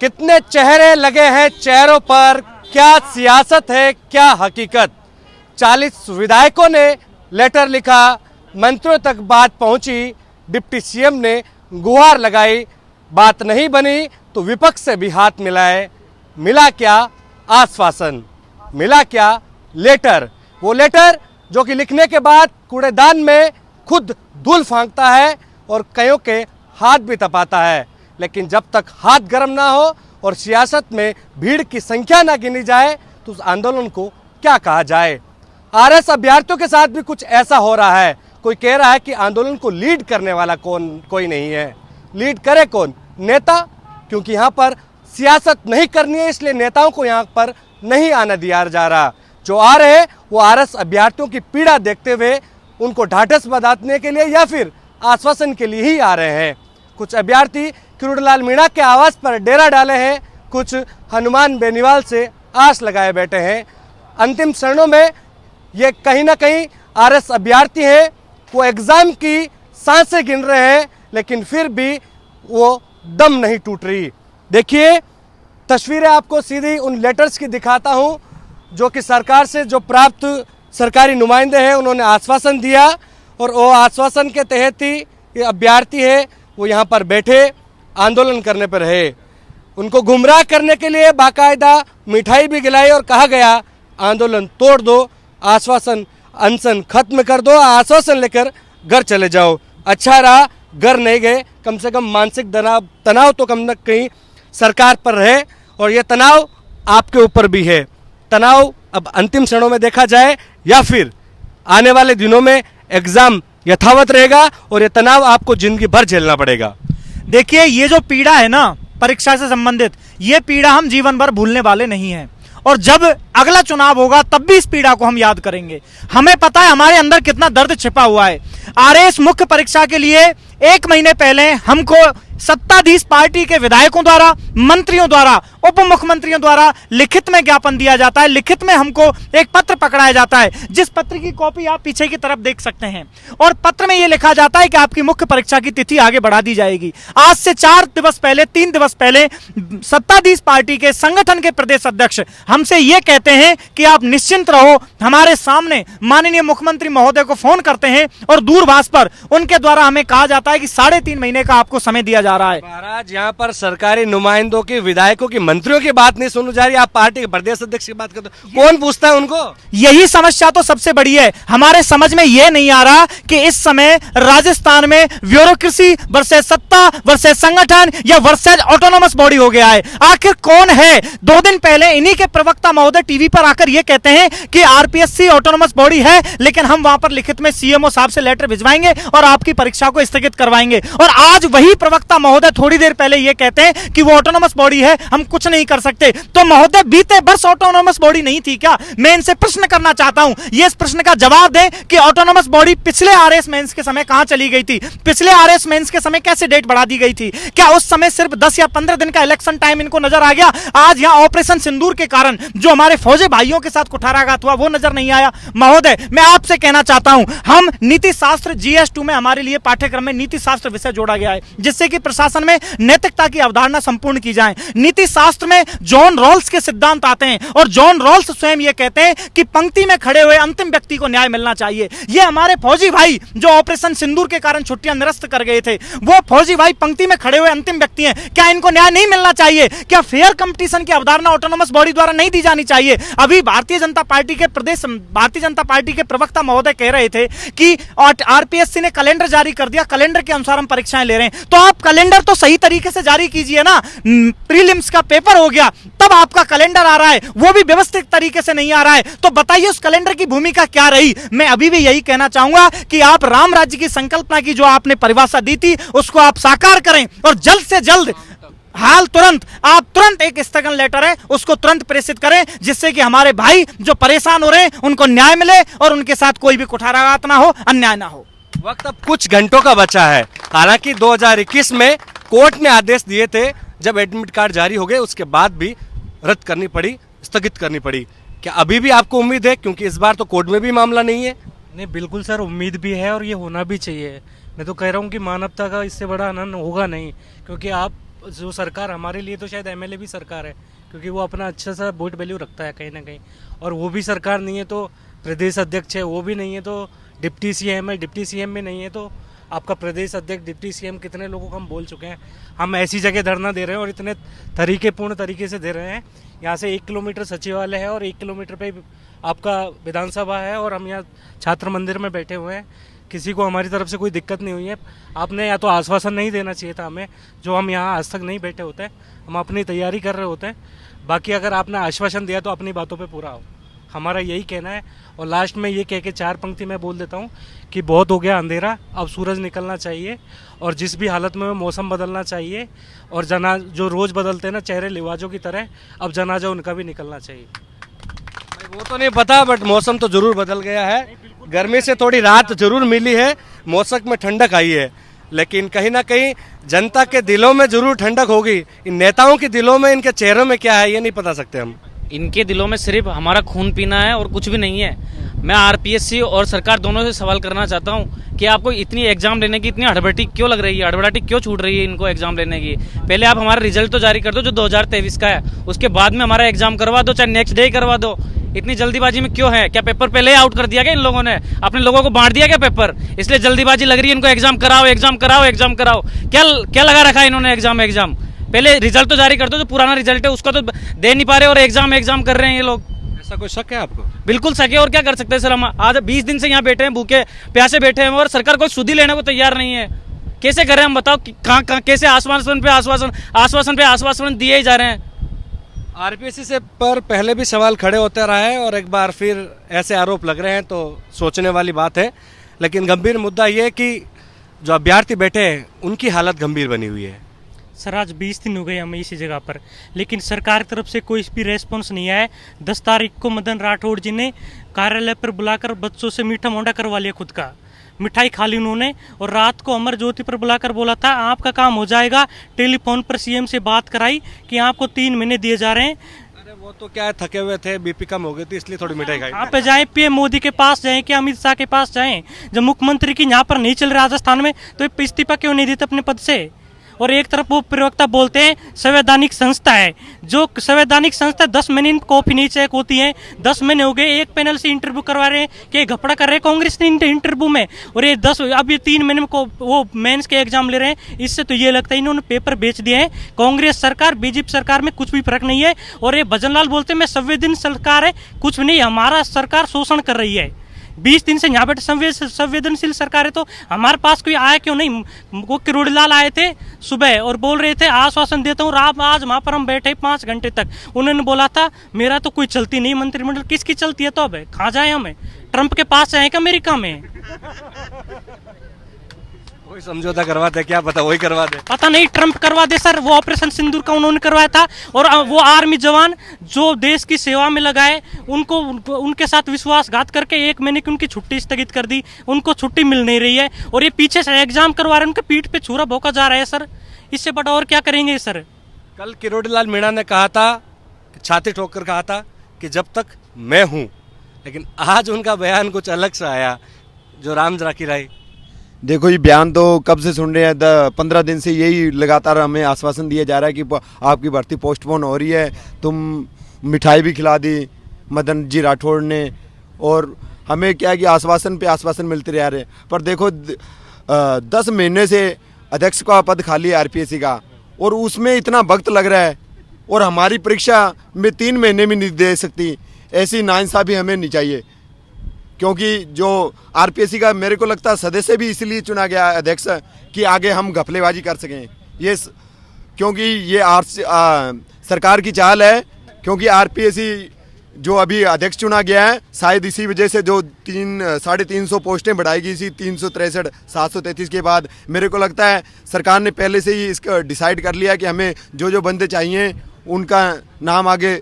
कितने चेहरे लगे हैं चेहरों पर, क्या सियासत है क्या हकीकत। 40 विधायकों ने लेटर लिखा, मंत्रियों तक बात पहुंची, डिप्टी सीएम ने गुहार लगाई, बात नहीं बनी तो विपक्ष से भी हाथ मिलाए। मिला क्या? आश्वासन। मिला क्या? लेटर। वो लेटर जो कि लिखने के बाद कूड़ेदान में खुद धूल फांकता है और कईयों के हाथ भी तपाता है, लेकिन जब तक हाथ गर्म ना हो और सियासत में भीड़ की संख्या ना गिनी जाए तो उस आंदोलन को क्या कहा जाए। आरएस अभ्यर्थियों के साथ भी कुछ ऐसा हो रहा है। कोई कह रहा है कि आंदोलन को लीड करने वाला कोई नहीं है। लीड करे कौन? नेता, क्योंकि यहाँ पर सियासत नहीं करनी है, इसलिए नेताओं को यहाँ पर नहीं आना दिया जा रहा। जो आ रहे हैं वो आरएस अभ्यर्थियों की पीड़ा देखते हुए उनको ढाढ़स बंधाने के लिए या फिर आश्वासन के लिए ही आ रहे हैं। कुछ अभ्यर्थी किरोड़ीलाल मीणा के आवास पर डेरा डाले हैं, कुछ हनुमान बेनीवाल से आस लगाए बैठे हैं। अंतिम क्षणों में ये कहीं ना कहीं आरएस अभ्यर्थी हैं, वो एग्जाम की सांसें गिन रहे हैं, लेकिन फिर भी वो दम नहीं टूट रही। देखिए तस्वीरें आपको सीधी उन लेटर्स की दिखाता हूं जो कि सरकार से जो प्राप्त सरकारी नुमाइंदे हैं उन्होंने आश्वासन दिया, और वो आश्वासन के तहत ही ये अभ्यर्थी है वो यहाँ पर बैठे आंदोलन करने पर रहे। उनको गुमराह करने के लिए बाकायदा मिठाई भी खिलाई और कहा गया आंदोलन तोड़ दो, आश्वासन अनशन खत्म कर दो, आश्वासन लेकर घर चले जाओ। अच्छा रहा घर नहीं गए, कम से कम मानसिक तनाव तो कम न कहीं सरकार पर रहे, और ये तनाव आपके ऊपर भी है। तनाव अब अंतिम क्षणों में देखा जाए या फिर आने वाले दिनों में एग्जाम यथावत रहेगा और ये तनाव आपको जिंदगी भर झेलना पड़ेगा। देखिए ये जो पीड़ा है ना परीक्षा से संबंधित, ये पीड़ा हम जीवन भर भूलने वाले नहीं हैं, और जब अगला चुनाव होगा तब भी इस पीड़ा को हम याद करेंगे। हमें पता है हमारे अंदर कितना दर्द छिपा हुआ है। आरएस मुख्य परीक्षा के लिए 1 महीने पहले हमको सत्ताधीश पार्टी के विधायकों द्वारा, मंत्रियों द्वारा, उप मुख्यमंत्रियों द्वारा लिखित में ज्ञापन दिया जाता है। लिखित में हमको एक पत्र पकड़ाया जाता है, जिस पत्र की कॉपी आप पीछे की तरफ देख सकते हैं, और पत्र में यह लिखा जाता है कि आपकी मुख्य परीक्षा की तिथि आगे बढ़ा दी जाएगी। आज से 3 दिवस पहले सत्ताधीश पार्टी के संगठन के प्रदेश अध्यक्ष हमसे यह कहते हैं कि आप निश्चिंत रहो, हमारे सामने माननीय मुख्यमंत्री महोदय को फोन करते हैं और दूरभाष पर उनके द्वारा हमें कहा जाता है कि 3.5 महीने का आपको समय दिया जा रहा है। महाराज यहाँ पर सरकारी नुमाइंदों की, विधायकों की, मंत्रियों की बात नहीं सुनी जा रही, आप पार्टी के प्रदेश अध्यक्ष की बात करते हो। कौन पूछता है उनको? यही समस्या तो सबसे बड़ी है। हमारे समझ में यह नहीं आ रहा कि इस समय राजस्थान में ब्यूरोक्रेसी वर्सेस सत्ता वर्सेस संगठन या वर्सेस ऑटोनोमस बॉडी हो गया है। आखिर कौन है? 2 दिन पहले इन्हीं के प्रवक्ता महोदय टीवी पर आकर यह कहते हैं कि आरपीएससी ऑटोनोमस बॉडी है, लेकिन हम वहां पर लिखित में सीएमओ साहब से लेटर भिजवाएंगे और आपकी परीक्षा को स्थगित करवाएंगे। और आज वही प्रवक्ता महोदय थोड़ी देर पहले यह कहते हैं कि वो ऑटोनोमस बॉडी है, हम कुछ नहीं कर सकते। तो महोदय बीते वर्ष ऑटोनोमस बॉडी नहीं थी क्या? मैं इनसे प्रश्न करना चाहता हूं, ये इस प्रश्न का जवाब दें कि ऑटोनोमस बॉडी पिछले आरएस मेंस के समय कहां चली गई थी? पिछले आरएस मेंस के समय कैसे डेट बढ़ा दी गई थी? क्या उस समय सिर्फ 10 या 15 दिन का इलेक्शन टाइम इनको नजर आ गया? आज यहां ऑपरेशन सिंदूर के कारण जो हमारे फौजी भाइयों के साथ कुठाराघात हुआ वो नजर नहीं आया? महोदय मैं आपसे कहना चाहता हूं, हम नीति शास्त्र GS2 में हमारे लिए पाठ्यक्रम में नीति शास्त्र विषय जोड़ा गया है, जिससे कि प्रशासन में नैतिकता की अवधारणा संपूर्ण की जाए। नीति शास्त्र में जॉन रॉल्स के सिद्धांत आते हैं, और जॉन रॉल्स स्वयं यह कहते हैं कि पंक्ति में खड़े हुए अंतिम व्यक्ति को न्याय मिलना चाहिए। ये हमारे फौजी भाई जो ऑपरेशन सिंदूर के कारण छुट्टियां निरस्त कर गए थे, वो फौजी भाई पंक्ति में खड़े हुए अंतिम व्यक्ति हैं। क्या इनको न्याय नहीं मिलना चाहिए? क्या फेयर कंपटीशन की अवधारणा ऑटोनोमस बॉडी द्वारा नहीं दी जानी चाहिए? अभी भारतीय जनता पार्टी के प्रवक्ता महोदय कह रहे थे कि आरपीएससी ने कैलेंडर जारी कर दिया, कैलेंडर के अनुसार हम परीक्षाएं ले रहे हैं। तो आप कैलेंडर तो सही तरीके से जारी कीजिए ना। प्रीलिम्स का पेपर हो गया, तब आपका कैलेंडर आ रहा है, वो भी व्यवस्थित तरीके से नहीं आ रहा है। तो बताइए उस कैलेंडर की भूमिका क्या रही? मैं अभी भी यही कहना चाहूंगा कि आप राम राज्य की संकल्पना की जो आपने परिभाषा दी थी उसको आप साकार करें, और जल्द से जल्द आप तुरंत एक स्थगन लेटर है उसको तुरंत प्रेषित करें, जिससे कि हमारे भाई जो परेशान हो रहे हैं उनको न्याय मिले और उनके साथ कोई भी कुठाराघात ना हो, अन्याय ना हो। वक्त अब कुछ घंटों का बचा है। हालांकि 2021 में कोर्ट ने आदेश दिए थे, जब एडमिट कार्ड जारी हो गए उसके बाद भी रद्द करनी पड़ी, स्थगित करनी पड़ी। क्या अभी भी आपको उम्मीद है, क्योंकि इस बार तो कोर्ट में भी मामला नहीं है? नहीं, बिल्कुल सर, उम्मीद भी है और ये होना भी चाहिए। मैं तो कह रहा हूँ कि मानवता का इससे बड़ा आनंद होगा नहीं, क्योंकि आप जो सरकार हमारे लिए तो शायद एमएलए भी सरकार है, क्योंकि वो अपना अच्छा सा वोट वैल्यू रखता है कहीं ना कहीं। और वो भी सरकार नहीं है तो प्रदेश अध्यक्ष है, वो भी नहीं है तो डिप्टी सीएम है, डिप्टी सीएम भी नहीं है तो आपका प्रदेश अध्यक्ष, डिप्टी सीएम, कितने लोगों को हम बोल चुके हैं। हम ऐसी जगह धरना दे रहे हैं और इतने पूर्ण तरीके से दे रहे हैं। यहाँ से 1 किलोमीटर सचिवालय है और 1 किलोमीटर पे आपका विधानसभा है और हम यहाँ छात्र मंदिर में बैठे हुए हैं। किसी को हमारी तरफ से कोई दिक्कत नहीं हुई है। आपने या तो आश्वासन नहीं देना चाहिए था हमें, जो हम यहाँ आज तक नहीं बैठे होते, हम अपनी तैयारी कर रहे होते हैं। बाकी अगर आपने आश्वासन दिया तो अपनी बातों पे पूरा हो, हमारा यही कहना है। और लास्ट में ये कह के 4 पंक्ति मैं बोल देता हूँ कि बहुत हो गया अंधेरा, अब सूरज निकलना चाहिए और जिस भी हालत में मौसम बदलना चाहिए। और जो रोज़ बदलते हैं ना चेहरे लिवाजों की तरह, अब जनाजा उनका भी निकलना चाहिए। भाई वो तो नहीं पता, बट मौसम तो जरूर बदल गया है। गर्मी से थोड़ी राहत जरूर मिली है, मौसम में ठंडक आई है, लेकिन कहीं ना कहीं जनता के दिलों में जरूर ठंडक होगी। इन नेताओं के दिलों में, इनके चेहरों में क्या है ये नहीं बता सकते हम। इनके दिलों में सिर्फ हमारा खून पीना है और कुछ भी नहीं है। मैं आरपीएससी और सरकार दोनों से सवाल करना चाहता हूं कि आपको इतनी एग्जाम लेने की इतनी हड़बड़ी क्यों लग रही है, हड़बड़ाहट क्यों छूट रही है इनको एग्जाम लेने की। पहले आप हमारा रिजल्ट तो जारी कर दो जो 2023 का है, उसके बाद में हमारा एग्जाम करवा दो, चाहे नेक्स्ट डे ही करवा दो। इतनी जल्दीबाजी में क्यों है? क्या पेपर पहले ही आउट कर दिया क्या इन लोगों ने? अपने लोगों को बांट दिया क्या पेपर? इसलिए जल्दीबाजी लग रही है इनको, एग्जाम कराओ एग्जाम कराओ एग्जाम कराओ। क्या लगा रखा है इन्होंने एग्जाम? पहले रिजल्ट तो जारी कर दो, जो पुराना रिजल्ट है उसका तो दे नहीं पा रहे और एग्जाम कर रहे हैं ये लोग। ऐसा कोई शक है आपको? बिल्कुल सके, और क्या कर सकते हैं सर। हम आज 20 दिन से यहाँ बैठे हैं, भूखे प्यासे बैठे हैं और सरकार कोई सुधी लेने को तैयार नहीं है। कैसे करें हम, बताओ? कहाँ कैसे आश्वासन पे आश्वासन दिए ही जा रहे हैं। आरपीएससी से पर पहले भी सवाल खड़े होते रहा है और एक बार फिर ऐसे आरोप लग रहे हैं तो सोचने वाली बात है। लेकिन गंभीर मुद्दा ये है कि जो अभ्यर्थी बैठे हैं उनकी हालत गंभीर बनी हुई है। सर आज 20 दिन हो गए हमें इसी जगह पर, लेकिन सरकार की तरफ से कोई भी रेस्पॉन्स नहीं आया। 10 तारीख को मदन राठौड़ जी ने कार्यालय पर बुलाकर बच्चों से मीठा मोंडा करवा लिया, खुद का मिठाई खा ली उन्होंने। और रात को अमर ज्योति पर बुलाकर बोला था आपका काम हो जाएगा। टेलीफोन पर सीएम से बात कराई कि आपको 3 महीने दिए जा रहे हैं। अरे वो तो क्या है, थके हुए थे, बीपी कम हो गई थी इसलिए थोड़ी मिठाई खाई। आप जाएं पीएम मोदी के पास जाएं कि अमित शाह के पास जाएं। जब मुख्यमंत्री की यहाँ पर नहीं चल रहा राजस्थान में तो इस्तीफा क्यों नहीं देते अपने पद से? और एक तरफ वो प्रवक्ता बोलते हैं संवैधानिक संस्था है, जो संवैधानिक संस्था 10 महीने कॉपी नहीं चेक होती है। 10 महीने हो गए, एक पैनल से इंटरव्यू करवा रहे हैं कि घपड़ा कर रहे हैं कांग्रेस ने इंटरव्यू में, और ये अब ये 3 महीने में वो मेंस के एग्जाम ले रहे हैं। इससे तो ये लगता है इन्होंने पेपर बेच दिए हैं। कांग्रेस सरकार बीजेपी सरकार में कुछ भी फर्क नहीं है। और ये भजनलाल बोलते हैं मैं संवेदनशील सरकार है, कुछ भी नहीं, हमारा सरकार शोषण कर रही है। 20 दिन से यहाँ बैठे संवेदनशील सरकार है तो हमारे पास कोई आया क्यों नहीं? वो किरोड़ीलाल आए थे सुबह और बोल रहे थे आश्वासन देता हूँ। आज वहाँ पर हम बैठे 5 घंटे तक, उन्होंने बोला था मेरा तो कोई चलती नहीं मंत्रिमंडल। किसकी चलती है? तो अब कहाँ जाए हमें? ट्रंप के पास जाए क्या अमेरिका में? कोई समझौता करवाते क्या पता वही करवा दे। पता नहीं, ट्रंप करवा दे सर। वो ऑपरेशन सिंदूर का उन्होंने करवाया था और वो आर्मी जवान जो देश की सेवा में लगाए उनको उनके साथ विश्वासघात करके 1 महीने की उनकी छुट्टी स्थगित कर दी। उनको छुट्टी मिल नहीं रही है और ये पीछे से एग्जाम करवा रहे हैं, उनके पीठ पे छुरा भोंका जा रहा है सर। इससे बड़ा और क्या करेंगे सर? कल किरोड़ीलाल मीणा ने कहा था, छाती ठोक कर कहा था कि जब तक मैं हूं, लेकिन आज उनका बयान कुछ अलग सा आया। जो राम राखी राय, देखो ये बयान तो कब से सुन रहे हैं, 15 दिन से यही लगातार हमें आश्वासन दिया जा रहा है कि आपकी भर्ती पोस्टपोन हो रही है। तुम मिठाई भी खिला दी मदन जी राठौड़ ने, और हमें क्या है कि आश्वासन पे आश्वासन मिलते रह रहे हैं। पर देखो 10 महीने से अध्यक्ष का पद खाली है आरपीएससी का, और उसमें इतना वक्त लग रहा है, और हमारी परीक्षा में 3 महीने में नहीं दे सकती। ऐसी नाइंसाफ़ी हमें नहीं चाहिए, क्योंकि जो आरपीएससी का मेरे को लगता है सदस्य भी इसलिए चुना गया अध्यक्ष कि आगे हम घपलेबाजी कर सकें। ये क्योंकि ये सरकार की चाल है, क्योंकि आरपीएससी जो अभी अध्यक्ष चुना गया है शायद इसी वजह से जो 350 पोस्टें बढ़ाएगी इसी 363 733 के बाद। मेरे को लगता है सरकार ने पहले से ही इसका डिसाइड कर लिया कि हमें जो जो बंदे चाहिए उनका नाम आगे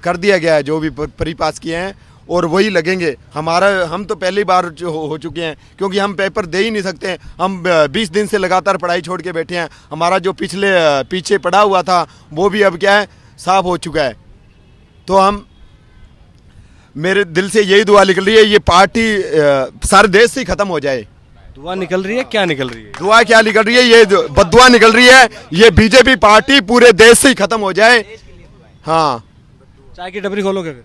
कर दिया गया है, जो भी प्री पास किए हैं, और वही लगेंगे। हम तो पहली बार जो हो चुके हैं, क्योंकि हम पेपर दे ही नहीं सकते। हम 20 दिन से लगातार पढ़ाई छोड़ के बैठे हैं। हमारा जो पीछे पड़ा हुआ था वो भी अब क्या है, साफ हो चुका है। तो हम मेरे दिल से यही दुआ निकल रही है, ये पार्टी सारे देश से ही ख़त्म हो जाए। दुआ निकल रही है, क्या निकल रही है? दुआ क्या निकल रही है, ये बद्दुआ निकल रही है। ये बीजेपी पार्टी पूरे देश से ही खत्म हो जाए। हाँ, चाय की टपरी खोलोगे फिर?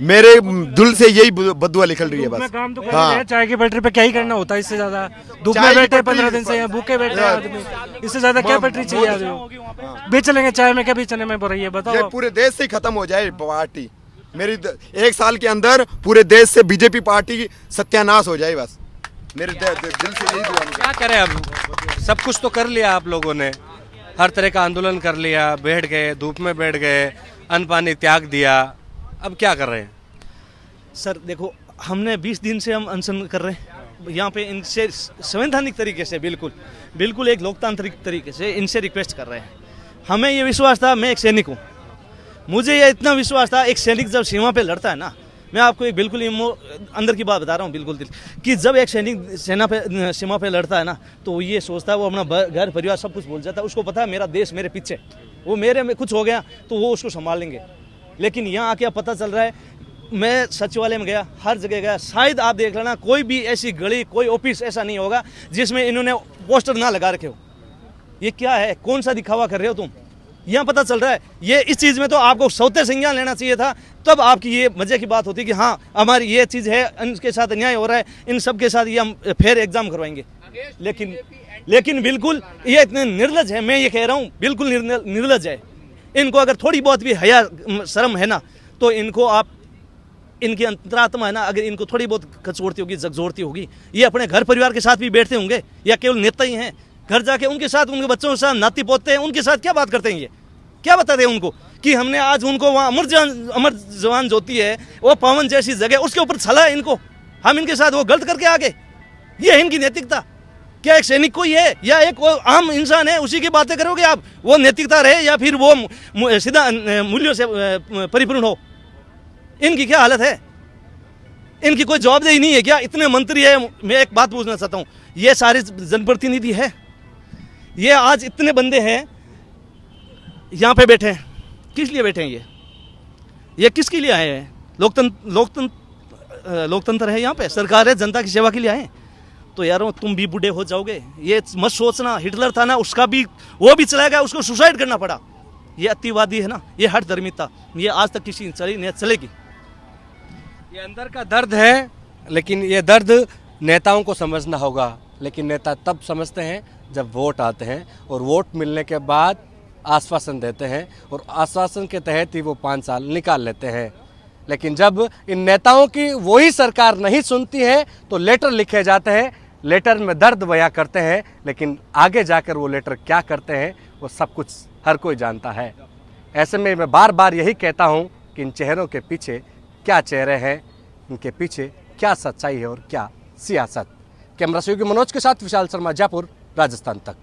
मेरे दिल से यही बद्दुआ निकल रही है में बस। काम तो कर हाँ। रहे हैं, चाय की पटरी पे क्या ही करना होता है इससे ज्यादा। धूप चाय में की बैठे पटरी- 15 दिन से यहाँ भूखे बैठे हैं आदमी, इससे ज्यादा क्या पटरी चाहिए आदमी? बेच लेंगे चाय में, क्या बेचने में पड़ रही है ये बताओ? पूरे देश से ही खत्म हो जाए पार्टी। एक साल के अंदर पूरे देश से बीजेपी पार्टी की सत्यानाश हो जाए बस। मेरे दिल से यही दुआ निकल। क्या करें अब, सब कुछ तो कर लिया आप लोगों ने, हर तरह का आंदोलन कर लिया, बैठ गए, धूप में बैठ गए, अन्न पानी त्याग दिया, अब क्या कर रहे हैं? सर देखो, हमने 20 दिन से हम अनशन कर रहे हैं यहाँ पे। इनसे संवैधानिक तरीके से बिल्कुल एक लोकतांत्रिक तरीके से इनसे रिक्वेस्ट कर रहे हैं। हमें ये विश्वास था, मैं एक सैनिक हूँ, मुझे ये इतना विश्वास था, एक सैनिक जब सीमा पे लड़ता है ना, मैं आपको एक बिल्कुल अंदर की बात बता रहा हूँ, बिल्कुल दिल कि जब एक सैनिक सीमा पे लड़ता है ना, तो वो ये सोचता है, वो अपना घर परिवार सब कुछ भूल जाता है। उसको पता है मेरा देश मेरे पीछे, वो मेरे में कुछ हो गया तो वो उसको संभाल लेंगे। लेकिन यहाँ आके अब पता चल रहा है, मैं सचिवालय में गया, हर जगह गया, शायद आप देख लेना कोई भी ऐसी गली, कोई ऑफिस ऐसा नहीं होगा जिसमें इन्होंने पोस्टर ना लगा रखे हो। ये क्या है, कौन सा दिखावा कर रहे हो तुम? यहाँ पता चल रहा है, ये इस चीज़ में तो आपको सौते संज्ञान लेना चाहिए था, तब आपकी ये मजे की बात होती कि हाँ हमारी ये चीज़ है, इनके साथ अन्याय हो रहा है, इन सब के साथ ये हम फेयर एग्जाम करवाएंगे। लेकिन बिल्कुल ये इतने निर्लज है, मैं ये कह रहा हूँ बिल्कुल निर्लज है। इनको अगर थोड़ी बहुत भी हया शर्म है ना, तो इनको आप, इनकी अंतरात्मा है ना, अगर इनको थोड़ी बहुत कचोड़ती होगी, झकझोरती होगी, ये अपने घर परिवार के साथ भी बैठते होंगे या केवल नेता ही हैं? घर जाके उनके साथ, उनके बच्चों के साथ, नाती पोते हैं, उनके साथ क्या बात करते हैं? ये क्या बताते हैं उनको कि हमने आज उनको वहाँ अमर जवान ज्योति है, वो पावन जैसी जगह, उसके ऊपर छला है इनको, हम इनके साथ वो गलत करके आगे? ये है इनकी नैतिकता? क्या एक सैनिक कोई है या एक आम इंसान है उसी की बातें करोगे आप? वो नैतिकता रहे या फिर वो सीधा मूल्यों से परिपूर्ण हो? इनकी क्या हालत है? इनकी कोई जवाबदेही नहीं है क्या? इतने मंत्री है, मैं एक बात पूछना चाहता हूँ, ये सारे जनप्रतिनिधि है, ये आज इतने बंदे हैं यहाँ पे बैठे हैं, किस लिए बैठे हैं? ये किसके लिए आए हैं? लोकतंत्र है यहाँ पे, सरकार है, जनता की सेवा के लिए आए हैं। तो यारो तुम भी बूढ़े हो जाओगे, ये मत सोचना। हिटलर था ना, उसका भी वो भी चला गया, उसको सुसाइड करना पड़ा। ये अतिवादी है ना, ये हठ धर्मिता, ये आज तक किसी नहीं चलेगी। ये अंदर का दर्द है, लेकिन ये दर्द नेताओं को समझना होगा। लेकिन नेता तब समझते हैं जब वोट आते हैं, और वोट मिलने के बाद आश्वासन देते हैं, और आश्वासन के तहत ही वो 5 साल निकाल लेते हैं। लेकिन जब इन नेताओं की वही सरकार नहीं सुनती है, तो लेटर लिखे जाते हैं, लेटर में दर्द बयां करते हैं, लेकिन आगे जाकर वो लेटर क्या करते हैं वो सब कुछ हर कोई जानता है। ऐसे में मैं बार बार यही कहता हूँ कि इन चेहरों के पीछे क्या चेहरे हैं, इनके पीछे क्या सच्चाई है और क्या सियासत। कैमरा सहयोगी मनोज के साथ विशाल शर्मा, जयपुर, राजस्थान तक।